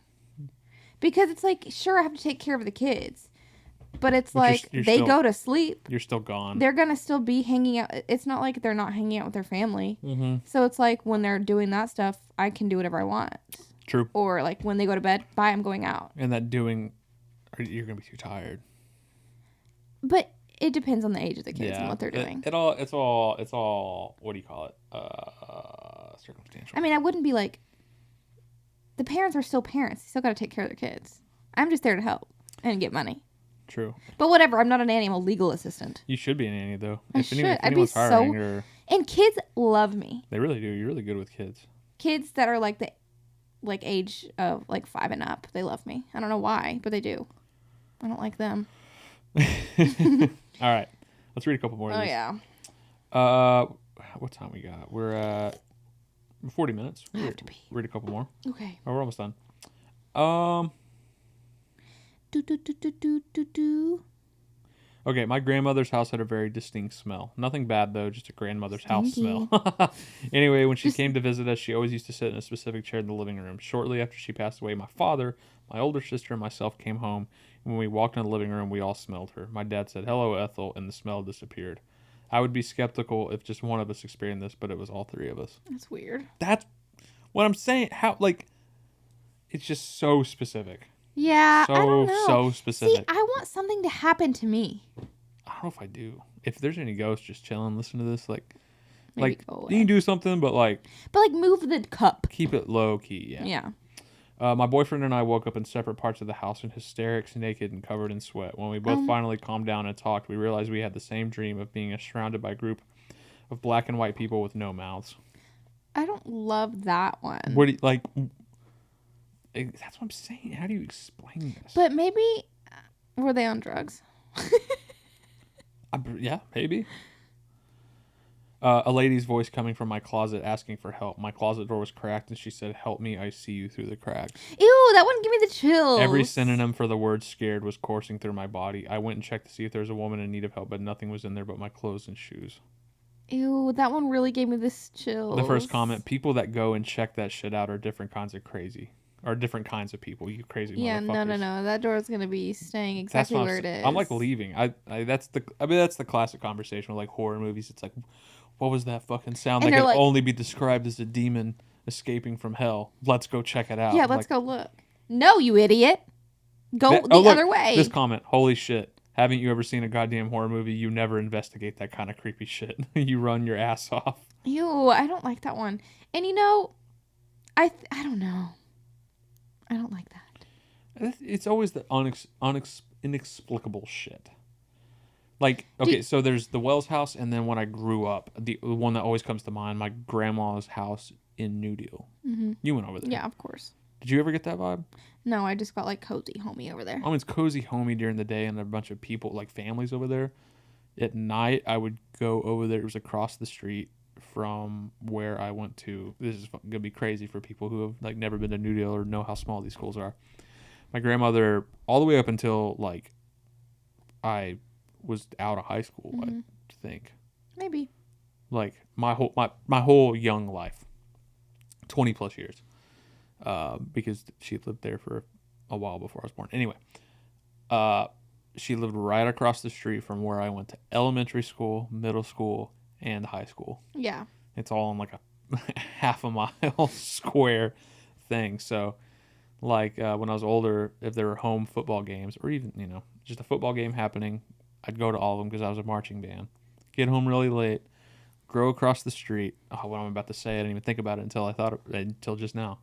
Because it's like, sure, I have to take care of the kids, but it's like you're they still, go to sleep. You're still gone. They're gonna still be hanging out. It's not like they're not hanging out with their family. Mm-hmm. So it's like when they're doing that stuff, I can do whatever I want. True. Or like when they go to bed, bye, I'm going out. And you're gonna be too tired. But it depends on the age of the kids and what they're doing. It's all. What do you call it? Circumstantial. I mean, I wouldn't be like. The parents are still parents. They still got to take care of their kids. I'm just there to help and get money. True. But whatever. I'm not a nanny. I'm a legal assistant. You should be a nanny though. I should. I'd be so. And kids love me. They really do. You're really good with kids. Kids that are like the age of like 5 and up, they love me. I don't know why, but they do. I don't like them. All right, let's read a couple more of these. Yeah. What time we got? We're at 40 minutes. I have to be. Read a couple more. Okay. Oh, we're almost done. Okay, my grandmother's house had a very distinct smell. Nothing bad, though, just a grandmother's house smell. Anyway, when she came to visit us, she always used to sit in a specific chair in the living room. Shortly after she passed away, my father, my older sister, and myself came home. And when we walked in the living room, we all smelled her. My dad said, "Hello, Ethel," and the smell disappeared. I would be skeptical if just one of us experienced this, but it was all three of us. That's weird. That's what I'm saying. How, like, it's just so specific. Yeah, I don't know. So specific. See, I want something to happen to me. I don't know if I do. If there's any ghosts just chilling, listen to this, Maybe like you can do something, but move the cup. Keep it low key. Yeah. My boyfriend and I woke up in separate parts of the house in hysterics, naked and covered in sweat. When we both finally calmed down and talked, we realized we had the same dream of being surrounded by a group of black and white people with no mouths. I don't love that one. What do you like? That's what I'm saying. How do you explain this? But maybe were they on drugs? Yeah, maybe. A lady's voice coming from my closet asking for help. My closet door was cracked, and she said, "Help me, I see you through the cracks." Ew, that wouldn't give me the chills. Every synonym for the word scared was coursing through my body. I went and checked to see if there was a woman in need of help, but nothing was in there but my clothes and shoes. Ew, that one really gave me this chills. The first comment, people that go and check that shit out are different kinds of crazy. Or different kinds of people, you crazy motherfuckers. No. That door's gonna be staying exactly where it is. I'm like leaving. That's the classic conversation with like horror movies. It's like, what was that fucking sound? And that can like, only be described as a demon escaping from hell. Let's go check it out. Yeah, let's go look. No, you idiot. Go other way. This comment, holy shit. Haven't you ever seen a goddamn horror movie? You never investigate that kind of creepy shit. You run your ass off. Ew, I don't like that one. And I don't know. I don't like that. It's always the inexplicable shit. Like, okay, so there's the Wells house, and then when I grew up, the one that always comes to mind, my grandma's house in New Deal. Mm-hmm. You went over there. Yeah, of course. Did you ever get that vibe? No, I just got like cozy homey over there. It's cozy homey during the day, and a bunch of people, like families over there. At night, I would go over there. It was across the street from where I went to. This is gonna be crazy for people who have like never been to New Deal or know how small these schools are. My grandmother, all the way up until like I was out of high school, I think. Maybe. Like my whole young life, 20 plus years, because she lived there for a while before I was born. Anyway, she lived right across the street from where I went to elementary school, middle school, and high school. Yeah. It's all in like a half a mile square thing. So like when I was older, if there were home football games or even, just a football game happening, I'd go to all of them because I was a marching band. Get home really late, go across the street. Oh, what I'm about to say, I didn't even think about it until just now.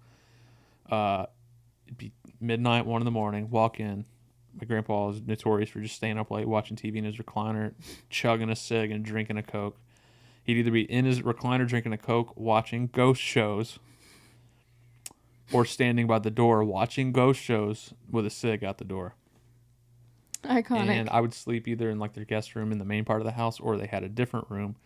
It'd be midnight, 1 a.m, walk in. My grandpa was notorious for just staying up late, watching TV in his recliner, chugging a cig and drinking a Coke. He'd either be in his recliner drinking a Coke, watching ghost shows, or standing by the door watching ghost shows with a cig out the door. Iconic. And I would sleep either in like their guest room in the main part of the house, or they had a different room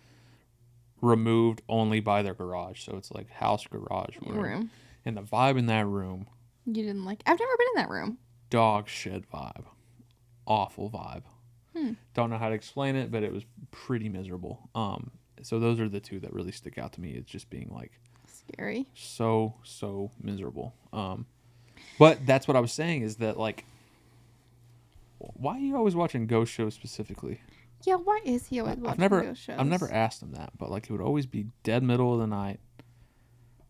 removed only by their garage. So it's like house garage room. And the vibe in that room. You didn't like. I've never been in that room. Dog shit vibe. Awful vibe. Don't know how to explain it, but it was pretty miserable. So those are the two that really stick out to me. It's just being like scary. So miserable. But that's what I was saying is that like, why are you always watching ghost shows specifically? Yeah, why is he always watching ghost shows? I've never asked him that, but like it would always be dead middle of the night.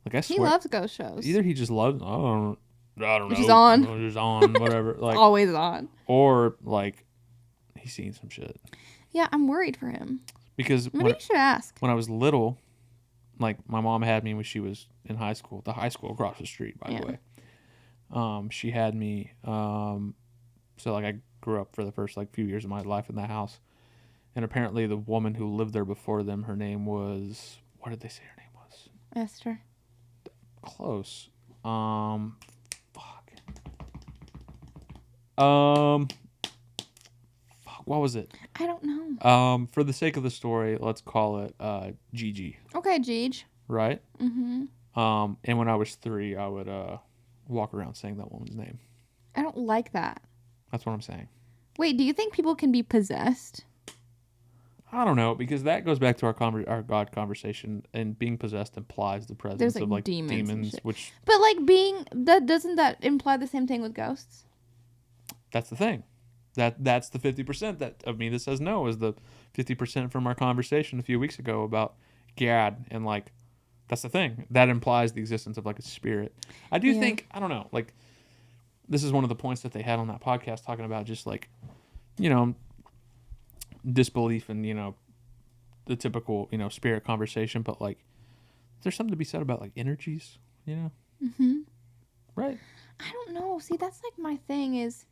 Like I swear, he loves ghost shows. Either he just loves, I don't know. She's on. She's on, whatever. Like always on. Or like he's seen some shit. Yeah, I'm worried for him. Because maybe you should ask. When I was little, like my mom had me when she was in high school. The high school across the street, by the way. She had me. So like I grew up for the first like few years of my life in that house, and apparently the woman who lived there before them, her name was, what did they say her name was? Esther. Close. What was it? I don't know. For the sake of the story, let's call it Gigi. Okay, Gigi. Right? Mm-hmm. And when I was 3, I would walk around saying that woman's name. I don't like that. That's what I'm saying. Wait, do you think people can be possessed? I don't know, because that goes back to our God conversation, and being possessed implies the presence of like demons, which. But like doesn't that imply the same thing with ghosts? That's the thing. That's the 50% that of me that says no, is the 50% from our conversation a few weeks ago about Gad, and like that's the thing that implies the existence of like a spirit. I do think, I don't know, like this is one of the points that they had on that podcast talking about just like, you know, disbelief in, you know, the typical, you know, spirit conversation, but like there's something to be said about like energies, you know. Right. I don't know. See, that's like my thing is.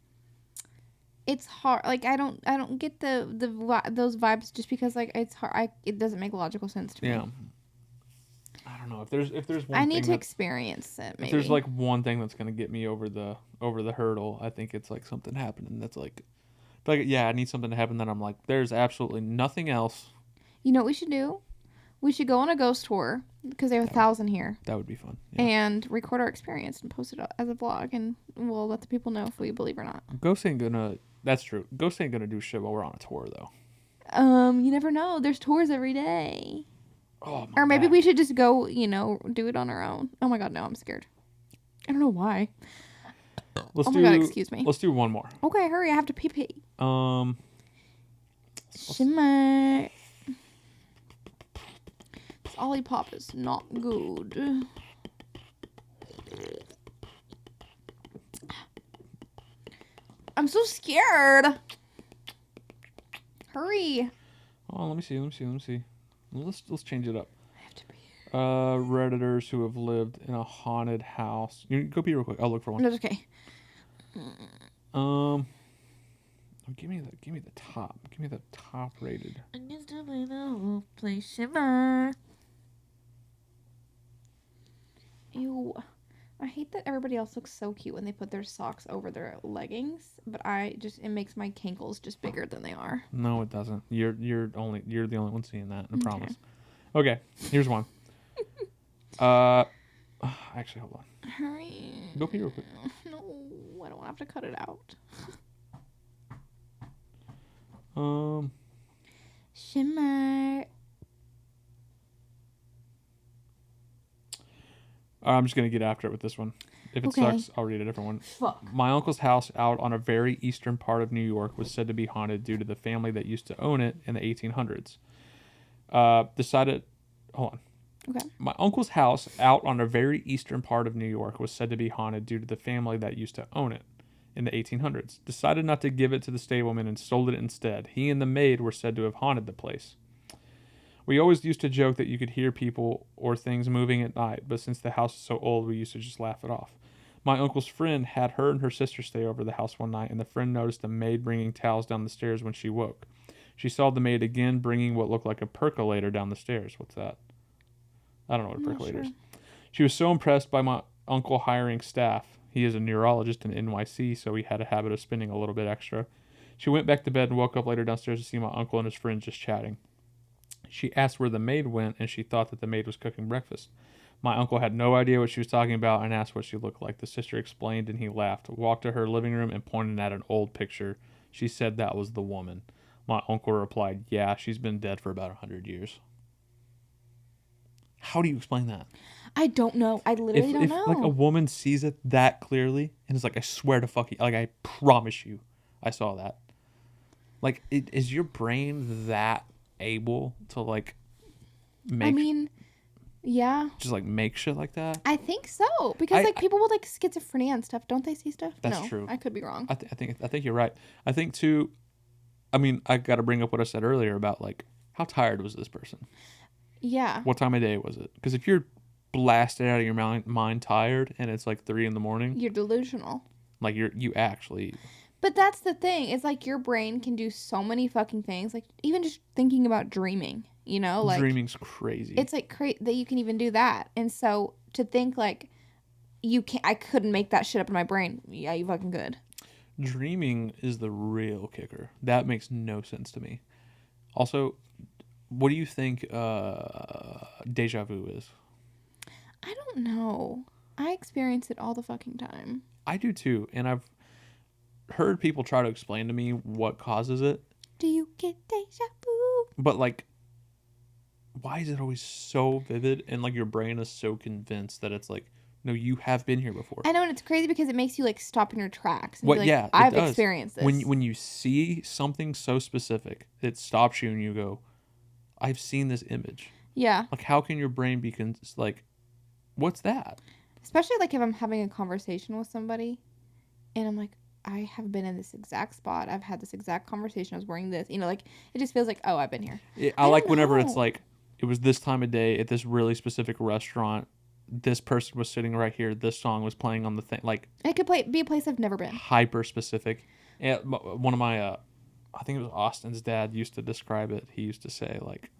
It's hard. Like I don't get those vibes just because like it's hard. It doesn't make logical sense to me. Yeah. I don't know if there's one. I need to experience it. Maybe if there's like one thing that's gonna get me over the hurdle, I think it's like something happening that's like yeah, I need something to happen that I'm like, there's absolutely nothing else. You know what we should do? We should go on a ghost tour because they have 1,000 here. That would be fun. Yeah. And record our experience and post it as a vlog, and we'll let the people know if we believe or not. Ghosts ain't gonna. That's true. Ghosts ain't gonna do shit while we're on a tour, though. You never know. There's tours every day. Oh, or maybe we should just go, you know, do it on our own. Oh my god, no, I'm scared. I don't know why. My god, excuse me. Let's do one more. Okay, hurry. I have to pee. Shimmer. This Olipop is not good. I'm so scared. Hurry. Oh, let me see. Let's change it up. I have to pee. Redditors who have lived in a haunted house. You go pee real quick. I'll look for one. No, it's okay. Give me the top. Give me the top rated. I used to play the whole play Shimmer. Ew. I hate that everybody else looks so cute when they put their socks over their leggings, but it makes my cankles just bigger than they are. No, it doesn't. You're the only one seeing that, I promise. Okay, here's one. Actually, hold on. Hurry. Go pee real quick. No, I don't have to cut it out. Shimmer. I'm just gonna get after it with this one. If it sucks, I'll read a different one. Fuck. My uncle's house out on a very eastern part of New York was said to be haunted due to the family that used to own it in the 1800s. Hold on. Okay. My uncle's house out on a very eastern part of New York was said to be haunted due to the family that used to own it in the 1800s. Decided not to give it to the stableman and sold it instead. He and the maid were said to have haunted the place. We always used to joke that you could hear people or things moving at night, but since the house is so old, we used to just laugh it off. My uncle's friend had her and her sister stay over the house one night, and the friend noticed a maid bringing towels down the stairs when she woke. She saw the maid again bringing what looked like a percolator down the stairs. What's that? I don't know what a percolator is. She was so impressed by my uncle hiring staff. He is a neurologist in NYC, so he had a habit of spending a little bit extra. She went back to bed and woke up later downstairs to see my uncle and his friends just chatting. She asked where the maid went, and she thought that the maid was cooking breakfast. My uncle had no idea what she was talking about and asked what she looked like. The sister explained, and he laughed, walked to her living room, and pointed at an old picture. She said that was the woman. My uncle replied, yeah, she's been dead for about 100 years. How do you explain that? I don't know. I literally don't know. If like a woman sees it that clearly and is like, I swear to fuck you, like I promise you, I saw that. Like, is your brain that able to like make? I mean, yeah. Just like make shit like that. I think so because like people with like schizophrenia and stuff, don't they see stuff? That's true. I could be wrong. I think you're right. I think too. I mean, I got to bring up what I said earlier about like how tired was this person? Yeah. What time of day was it? Because if you're blasted out of your mind tired and it's like 3 a.m, you're delusional. Like you actually. But that's the thing. It's like your brain can do so many fucking things. Like even just thinking about dreaming, you know, like dreaming's crazy. It's like that you can even do that. And so to think like I couldn't make that shit up in my brain. Yeah, you fucking could. Dreaming is the real kicker. That makes no sense to me. Also, what do you think deja vu is? I don't know. I experience it all the fucking time. I do too, and I've heard people try to explain to me what causes it. Do you get deja vu? But like, why is it always so vivid and like your brain is so convinced that it's like, no, you have been here before. I know, and it's crazy because it makes you like stop in your tracks. And What? be like, Yeah, I've experienced this. When you see something so specific, it stops you and you go, I've seen this image. Yeah. Like, how can your brain be like, what's that? Especially like if I'm having a conversation with somebody, and I'm like, I have been in this exact spot. I've had this exact conversation. I was wearing this. You know, like it just feels like, oh, I've been here. I like whenever it's like, it was this time of day at this really specific restaurant. This person was sitting right here. This song was playing on the thing. Like it could be a place I've never been. Hyper specific. And one of my, I think it was Austin's dad used to describe it. He used to say like,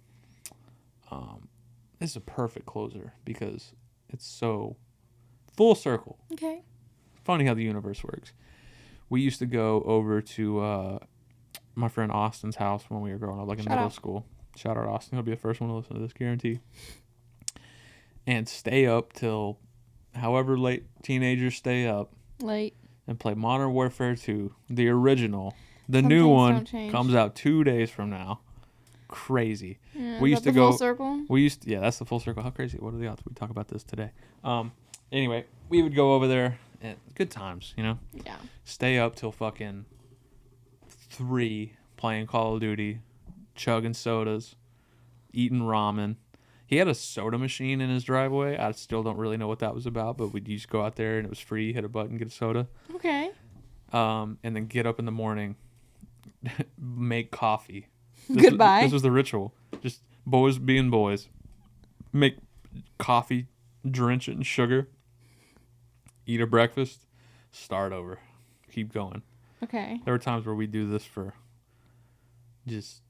this is a perfect closer because it's so full circle. Okay. Funny how the universe works. We used to go over to my friend Austin's house when we were growing up, like in middle school. Shout out Austin. He'll be the first one to listen to this, guarantee. And stay up till however late teenagers stay up. Late. And play Modern Warfare 2, the original. The new one comes out 2 days from now. Crazy. Yeah, we used to go. Full circle? Yeah, that's the full circle. How crazy. What are the odds we talk about this today? Anyway, we would go over there. And good times, you know? Yeah. Stay up till fucking 3 playing Call of Duty, chugging sodas, eating ramen. He had a soda machine in his driveway. I still don't really know what that was about, but we'd just go out there and it was free. Hit a button, get a soda. Okay. And then get up in the morning, make coffee. Goodbye. This was the ritual. Just boys being boys. Make coffee, drench it in sugar. Eat a breakfast, start over, keep going. Okay. There were times where we do this for just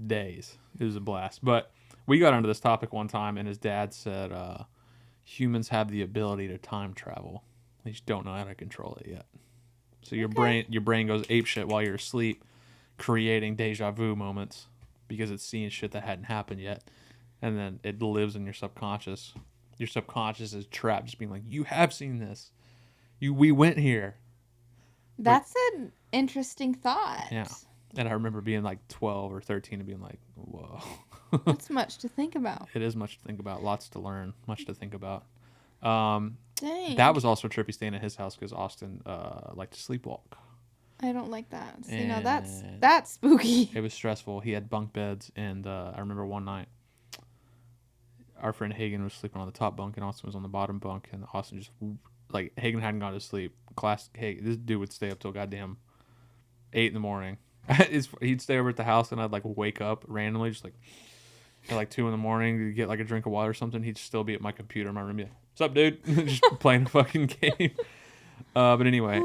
days. It was a blast. But we got onto this topic one time, and his dad said humans have the ability to time travel. They just don't know how to control it yet. So your brain goes apeshit while you're asleep, creating deja vu moments because it's seeing shit that hadn't happened yet, and then it lives in your subconscious. Your subconscious is trapped, just being like, you have seen this. We went here. That's an interesting thought. Yeah. And I remember being like 12 or 13 and being like, whoa. That's much to think about. It is much to think about. Lots to learn. Much to think about. Dang. That was also trippy staying at his house because Austin liked to sleepwalk. I don't like that. See, now that's spooky. It was stressful. He had bunk beds, and I remember one night, our friend Hagen was sleeping on the top bunk, and Austin was on the bottom bunk, and Austin just, like, Hagen hadn't gone to sleep. This dude would stay up till goddamn 8 in the morning. He'd stay over at the house, and I'd, like, wake up randomly, just, like, at, like, 2 in the morning to get, like, a drink of water or something. He'd still be at my computer in my room, be like, what's up, dude? Just playing a fucking game. But anyway,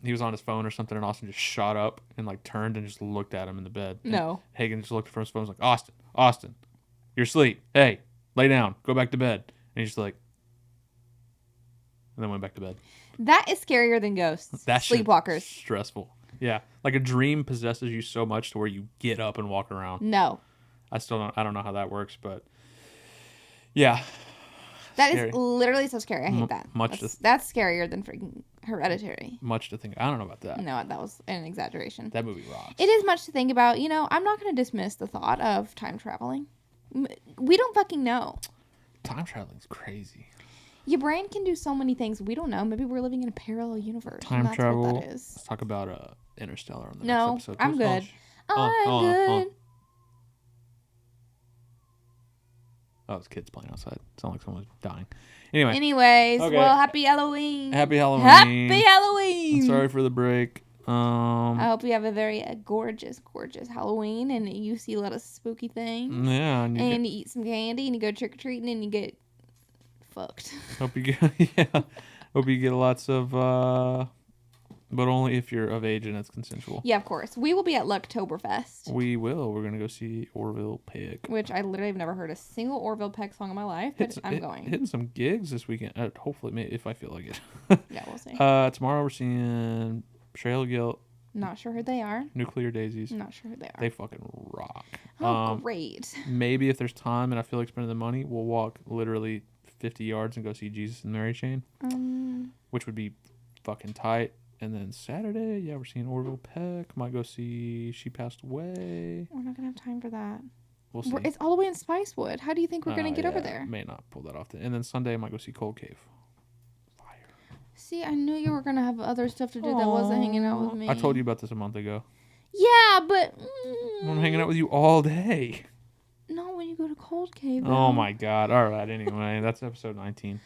he was on his phone or something, and Austin just shot up and, like, turned and just looked at him in the bed. No. Hagen just looked from his phone and was like, Austin, you're asleep. Hey. Lay down. Go back to bed. And he's just like, and then went back to bed. That is scarier than ghosts. That shit Sleepwalkers. Stressful. Yeah, like a dream possesses you so much to where you get up and walk around. No. I don't know how that works, but yeah. That Scary. is literally so scary. I hate that. That's scarier than freaking Hereditary. Much to think. I don't know about that. No, that was an exaggeration. That movie rocks. It is much to think about. You know, I'm not going to dismiss the thought of time traveling. We don't fucking know. Time traveling is crazy. Your brain can do so many things. We don't know. Maybe we're living in a parallel universe. Time travel. What that is. Let's talk about Interstellar on the next episode. I'm good. I'm good. Oh, it's kids playing outside. Sound like someone's dying. Anyways, okay. Well, happy Halloween. Happy Halloween. Happy Halloween. I'm sorry for the break. I hope you have a very gorgeous, gorgeous Halloween, and you see a lot of spooky things. Yeah, and you eat some candy, and you go trick or treating, and you get fucked. Hope you get lots of, but only if you're of age and it's consensual. Yeah, of course. We will be at Lucktoberfest. We will. We're gonna go see Orville Peck. Which I literally have never heard a single Orville Peck song in my life, but I'm going. Hitting some gigs this weekend. Hopefully, if I feel like it. Yeah, we'll see. Tomorrow we're seeing Betrayal Guilt. Not sure who they are. Nuclear Daisies. Not sure who they are. They fucking rock. Oh, great. Maybe if there's time and I feel like spending the money, we'll walk literally 50 yards and go see Jesus and Mary Chain. Which would be fucking tight. And then Saturday, yeah, we're seeing Orville Peck. Might go see She Passed Away. We're not going to have time for that. We'll see. It's all the way in Spicewood. How do you think we're going to get over there? May not pull that off. And then Sunday, I might go see Cold Cave. See, I knew you were going to have other stuff to do that wasn't hanging out with me. I told you about this a month ago. Yeah, but... I'm hanging out with you all day. Not when you go to Cold Cave. Though. Oh, my God. All right, anyway. That's episode 19.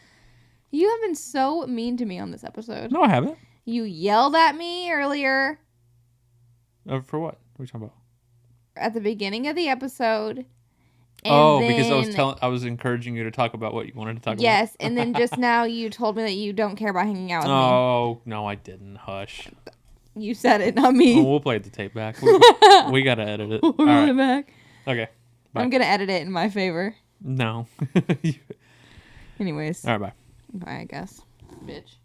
You have been so mean to me on this episode. No, I haven't. You yelled at me earlier. For what? What are you talking about? At the beginning of the episode. Because I was encouraging you to talk about what you wanted to talk about. Yes, and then just now you told me that you don't care about hanging out with me. Oh, no, I didn't. Hush. You said it, not me. Oh, we'll play the tape back. We got to edit it. We'll run it back. Okay. Bye. I'm going to edit it in my favor. No. Anyways. All right, bye. Bye, I guess. Bitch.